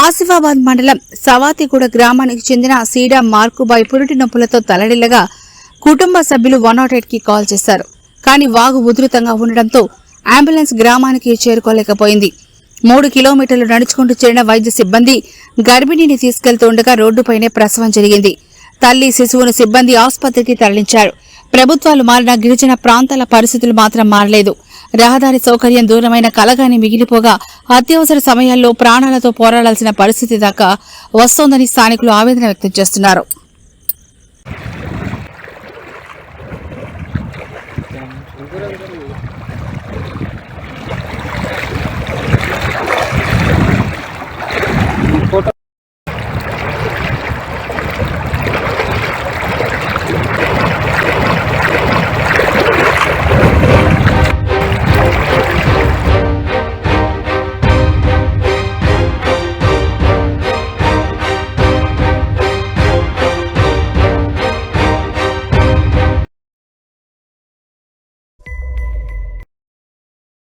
ఆసిఫాబాద్ మండలం సవాతిగూడ గ్రామానికి చెందిన సీడా మార్కుబాయ్ పురిటి నొప్పులతో తలడిల్లగా కుటుంబ సభ్యులు 108కి కాల్ చేశారు. కానీ వాగు ఉధృతంగా ఉండడంతో అంబులెన్స్ గ్రామానికి చేరుకోలేకపోయింది. 3 కిలోమీటర్లు నడుచుకుంటూ చేరిన వైద్య సిబ్బంది గర్భిణిని తీసుకెళ్తుండగా రోడ్డుపైనే ప్రసవం జరిగింది. తల్లి శిశువును సిబ్బంది ఆసుపత్రికి తరలించారు. ప్రభుత్వాలు మారిన గిరిజన ప్రాంతాల పరిస్థితులు మాత్రం మారలేదు. రహదారి సౌకర్యం దూరమైన కలగాని మిగిలిపోగా అత్యవసర సమయాల్లో ప్రాణాలతో పోరాడాల్సిన పరిస్థితి దాకా వస్తోందని స్థానికులు ఆవేదన వ్యక్తం చేస్తున్నారు.